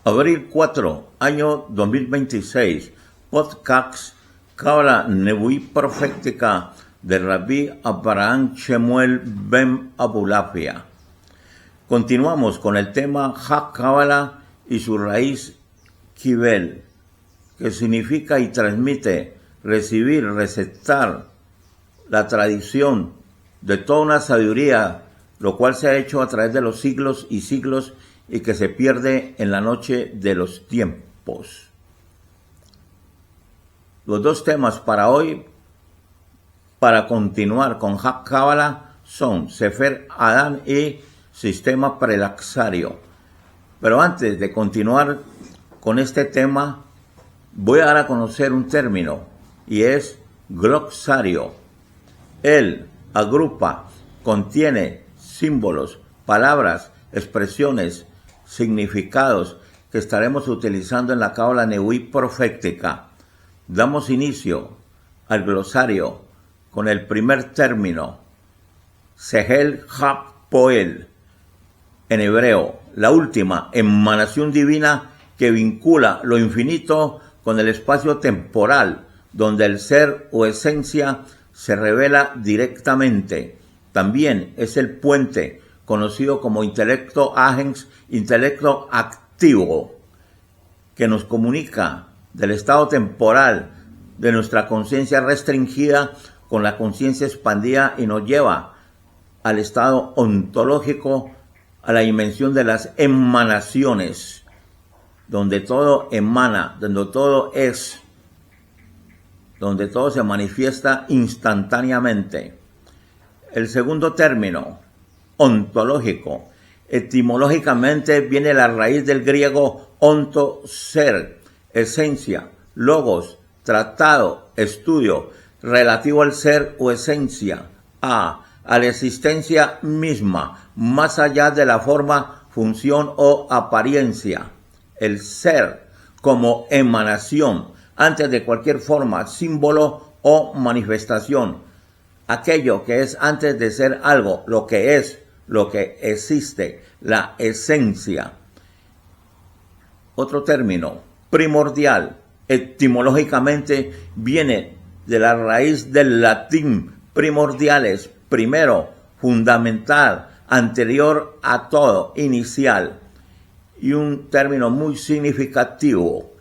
Abril 4, año 2026, podcast Cábala Nebuí Profética de Rabbi Abraham Shemuel Ben Abulafia. Continuamos con el tema Ha-Cábala y su raíz Kibel, que significa y transmite recibir, receptar la tradición de toda una sabiduría, lo cual se ha hecho a través de los siglos y siglos y que se pierde en la noche de los tiempos. Los dos temas para hoy, para continuar con Ha-Cábala, son Sefer Adán y sistema prelaxario. Pero antes de continuar con este tema, voy a dar a conocer un término, y es glosario. Él agrupa, contiene símbolos, palabras, expresiones, significados que estaremos utilizando en la Cábala Nebuí Profética. Damos inicio al glosario con el primer término, Sehel Ha-Poel, en hebreo, la última emanación divina que vincula lo infinito con el espacio temporal, donde el ser o esencia se revela directamente. También es el puente conocido como intelecto agens, intelecto activo, que nos comunica del estado temporal de nuestra conciencia restringida con la conciencia expandida y nos lleva al estado ontológico, a la dimensión de las emanaciones, donde todo emana, donde todo es, donde todo se manifiesta instantáneamente. El segundo término, ontológico, etimológicamente viene la raíz del griego onto, ser, esencia, logos, tratado, estudio, relativo al ser o esencia, a la existencia misma, más allá de la forma, función o apariencia. El ser como emanación, antes de cualquier forma, símbolo o manifestación. Aquello que es antes de ser algo, lo que es, lo que existe, la esencia. Otro término, primordial, etimológicamente viene de la raíz del latín primordiales, primero, fundamental, anterior a todo, inicial. Y un término muy significativo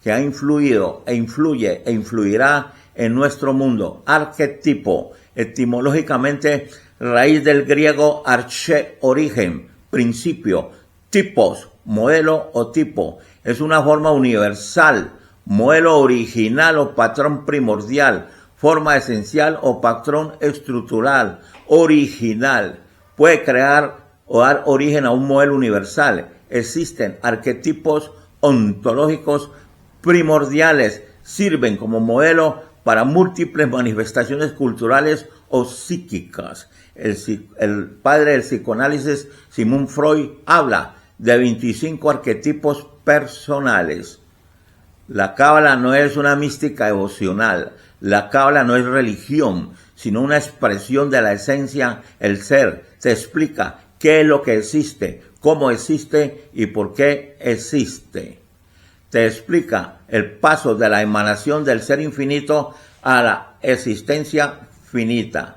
que ha influido e influye e influirá en nuestro mundo, arquetipo, etimológicamente raíz del griego arche, origen, principio, tipos, modelo o tipo. Es una forma universal, modelo original o patrón primordial, forma esencial o patrón estructural, original. Puede crear o dar origen a un modelo universal. Existen arquetipos ontológicos primordiales, sirven como modelo para múltiples manifestaciones culturales o psíquicas. El padre del psicoanálisis, Sigmund Freud, habla de 25 arquetipos personales. La Cábala no es una mística devocional, la Cábala no es religión, sino una expresión de la esencia, el ser. Se explica qué es lo que existe, cómo existe y por qué existe. Te explica el paso de la emanación del ser infinito a la existencia finita.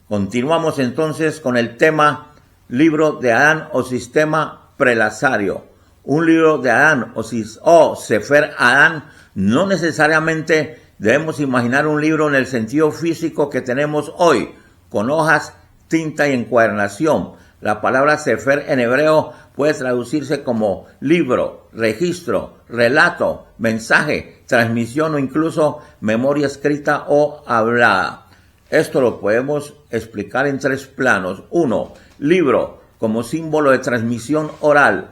Continuamos entonces con el tema Libro de Adán o sistema prelaxario. Un libro de Adán o Sefer Adán, no necesariamente debemos imaginar un libro en el sentido físico que tenemos hoy, con hojas, tinta y encuadernación. La palabra Sefer en hebreo puede traducirse como libro, registro, relato, mensaje, transmisión o incluso memoria escrita o hablada. Esto lo podemos explicar en tres planos. 1. Libro, como símbolo de transmisión oral.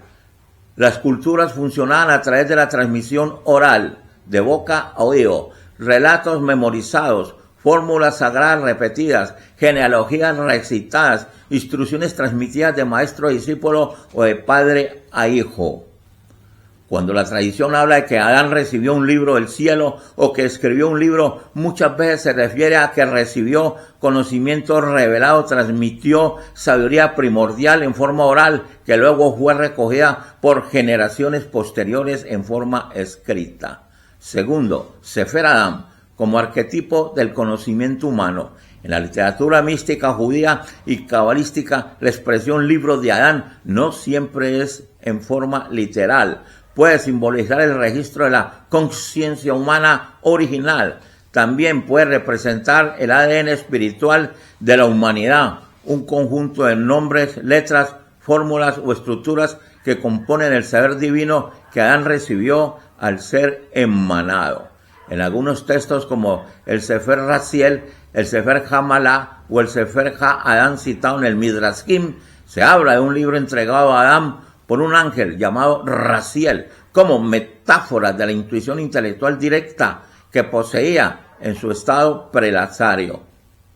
Las culturas funcionaban a través de la transmisión oral, de boca a oído. Relatos memorizados, fórmulas sagradas repetidas, genealogías recitadas, instrucciones transmitidas de maestro a discípulo o de padre a hijo. Cuando la tradición habla de que Adán recibió un libro del cielo o que escribió un libro, muchas veces se refiere a que recibió conocimiento revelado, transmitió sabiduría primordial en forma oral, que luego fue recogida por generaciones posteriores en forma escrita. Segundo, Sefer Adam, como arquetipo del conocimiento humano. En la literatura mística judía y cabalística, la expresión libro de Adán no siempre es en forma literal. Puede simbolizar el registro de la conciencia humana original. También puede representar el ADN espiritual de la humanidad, un conjunto de nombres, letras, fórmulas o estructuras que componen el saber divino que Adán recibió al ser emanado. En algunos textos como el Sefer Raziel, el Sefer Hamalá o el Sefer Ha-Adán citado en el Midrashim, se habla de un libro entregado a Adán por un ángel llamado Raziel, como metáfora de la intuición intelectual directa que poseía en su estado prelazario.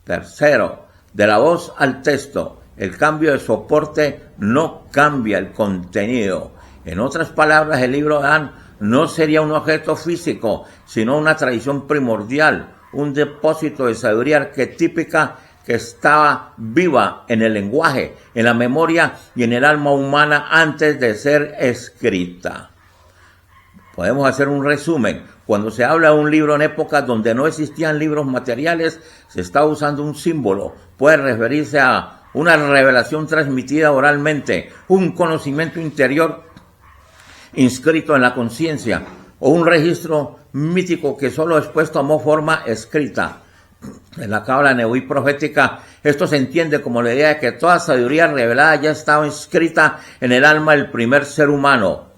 Tercero, de la voz al texto, el cambio de soporte no cambia el contenido. En otras palabras, el libro de Adán no sería un objeto físico, sino una tradición primordial, un depósito de sabiduría arquetípica que estaba viva en el lenguaje, en la memoria y en el alma humana antes de ser escrita. Podemos hacer un resumen. Cuando se habla de un libro en épocas donde no existían libros materiales, se está usando un símbolo. Puede referirse a una revelación transmitida oralmente, un conocimiento interior inscrito en la conciencia, o un registro mítico que solo después tomó forma escrita. En la cábala nebuí profética, esto se entiende como la idea de que toda sabiduría revelada ya estaba inscrita en el alma del primer ser humano.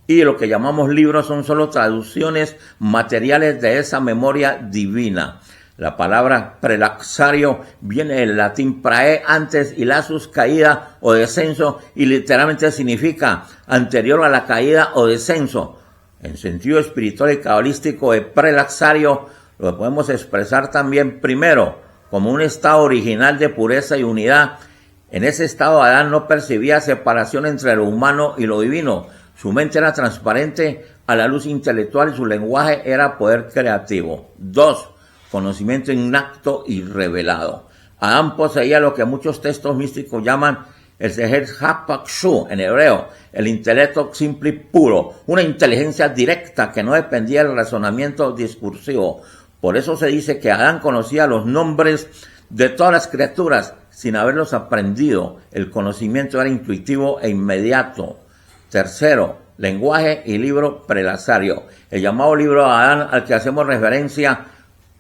Y lo que llamamos libros son solo traducciones materiales de esa memoria divina. La palabra prelaxario viene del latín prae, antes, y lasus, caída o descenso, y literalmente significa anterior a la caída o descenso. En sentido espiritual y cabalístico, de prelaxario lo podemos expresar también primero como un estado original de pureza y unidad. En ese estado Adán no percibía separación entre lo humano y lo divino. Su mente era transparente a la luz intelectual y su lenguaje era poder creativo. 2. Conocimiento innacto y revelado. Adán poseía lo que muchos textos místicos llaman el Seher Ha-Pakshu en hebreo, el intelecto simple y puro, una inteligencia directa que no dependía del razonamiento discursivo. Por eso se dice que Adán conocía los nombres de todas las criaturas sin haberlos aprendido. El conocimiento era intuitivo e inmediato. Tercero, lenguaje y libro prelazario. El llamado libro de Adán al que hacemos referencia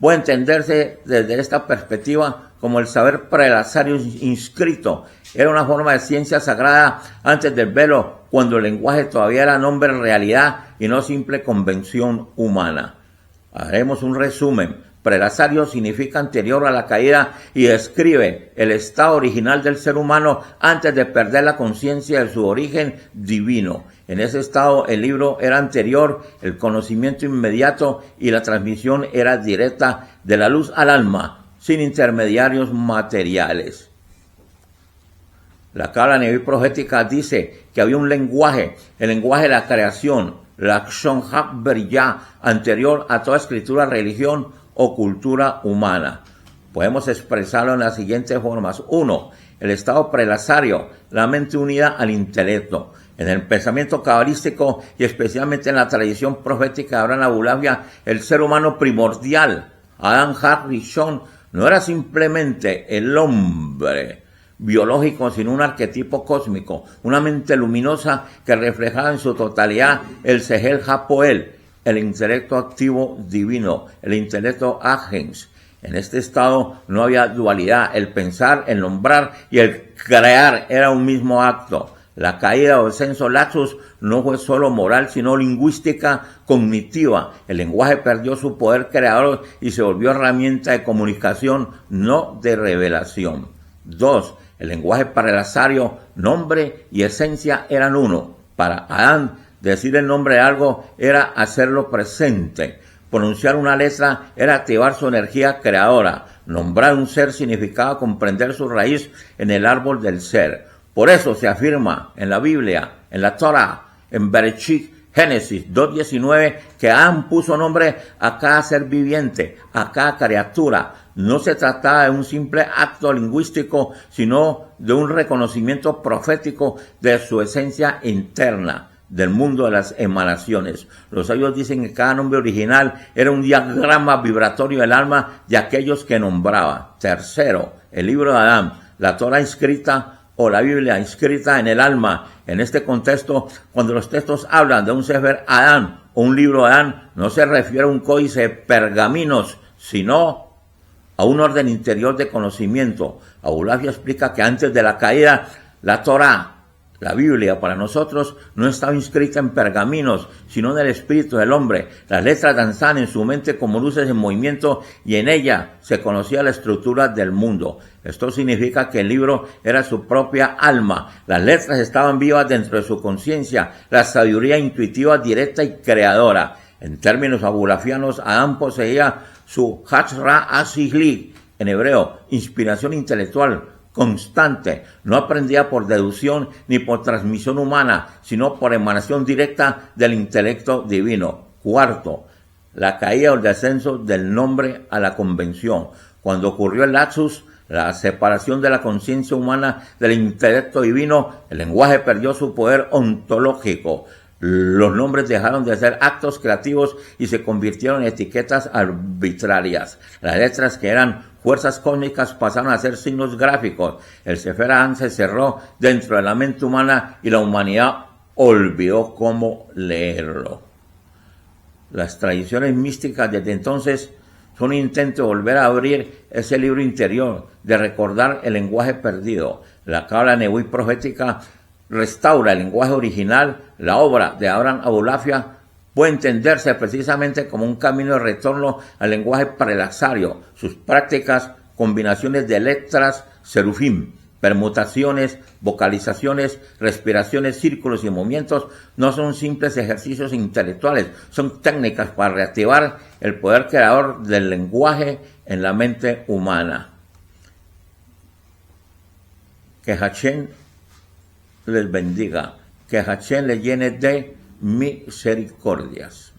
puede entenderse desde esta perspectiva como el saber prelazario inscrito. Era una forma de ciencia sagrada antes del velo, cuando el lenguaje todavía era nombre en realidad y no simple convención humana. Haremos un resumen. Prelazario significa anterior a la caída y describe el estado original del ser humano antes de perder la conciencia de su origen divino. En ese estado el libro era anterior, el conocimiento inmediato y la transmisión era directa de la luz al alma, sin intermediarios materiales. La cábala nebuí profética dice que había un lenguaje, el lenguaje de la creación, la Akshon Ha-Beriyah, anterior a toda escritura, religión o cultura humana. Podemos expresarlo en las siguientes formas. 1. El estado prelazario, la mente unida al intelecto. En el pensamiento cabalístico y especialmente en la tradición profética de Abraham Abulafia, el ser humano primordial, Adán Ha-Rishon, no era simplemente el hombre biológico, sino un arquetipo cósmico, una mente luminosa que reflejaba en su totalidad el Seher Ha-Poel, el intelecto activo divino, el intelecto agens. En este estado no había dualidad, el pensar, el nombrar y el crear era un mismo acto. La caída o descenso laxus no fue solo moral, sino lingüística, cognitiva. El lenguaje perdió su poder creador y se volvió herramienta de comunicación, no de revelación. 2. El lenguaje prelazario, nombre y esencia eran uno. Para Adán, decir el nombre de algo era hacerlo presente. Pronunciar una letra era activar su energía creadora. Nombrar un ser significaba comprender su raíz en el árbol del ser. Por eso se afirma en la Biblia, en la Torah, en Bereshit, Génesis 2:19, que Adán puso nombre a cada ser viviente, a cada criatura. No se trataba de un simple acto lingüístico, sino de un reconocimiento profético de su esencia interna, del mundo de las emanaciones. Los sabios dicen que cada nombre original era un diagrama vibratorio del alma de aquellos que nombraba. Tercero, el libro de Adán, la Torah inscrita o la Biblia inscrita en el alma. En este contexto, cuando los textos hablan de un Sefer Adán o un libro de Adán, no se refiere a un códice de pergaminos, sino a un orden interior de conocimiento. Abulafia explica que antes de la caída, la Torah, la Biblia, para nosotros no estaba inscrita en pergaminos, sino en el espíritu del hombre. Las letras danzaban en su mente como luces en movimiento y en ella se conocía la estructura del mundo. Esto significa que el libro era su propia alma. Las letras estaban vivas dentro de su conciencia, la sabiduría intuitiva, directa y creadora. En términos abulafianos, Adán poseía su Hachra Asihli, en hebreo, inspiración intelectual constante. No aprendía por deducción ni por transmisión humana, sino por emanación directa del intelecto divino. Cuarto, la caída o el descenso del nombre a la convención. Cuando ocurrió el lapsus, la separación de la conciencia humana del intelecto divino, el lenguaje perdió su poder ontológico. Los nombres dejaron de ser actos creativos y se convirtieron en etiquetas arbitrarias. Las letras, que eran fuerzas cósmicas, pasaron a ser signos gráficos. El Sefer Adán se cerró dentro de la mente humana y la humanidad olvidó cómo leerlo. Las tradiciones místicas desde entonces son un intento de volver a abrir ese libro interior, de recordar el lenguaje perdido. La Cábala Nebuí profética restaura el lenguaje original. La obra de Abraham Abulafia puede entenderse precisamente como un camino de retorno al lenguaje prelaxario. Sus prácticas, combinaciones de letras, serufim, permutaciones, vocalizaciones, respiraciones, círculos y movimientos no son simples ejercicios intelectuales, son técnicas para reactivar el poder creador del lenguaje en la mente humana. Que Hashem les bendiga, que Hashem les llene de misericordias.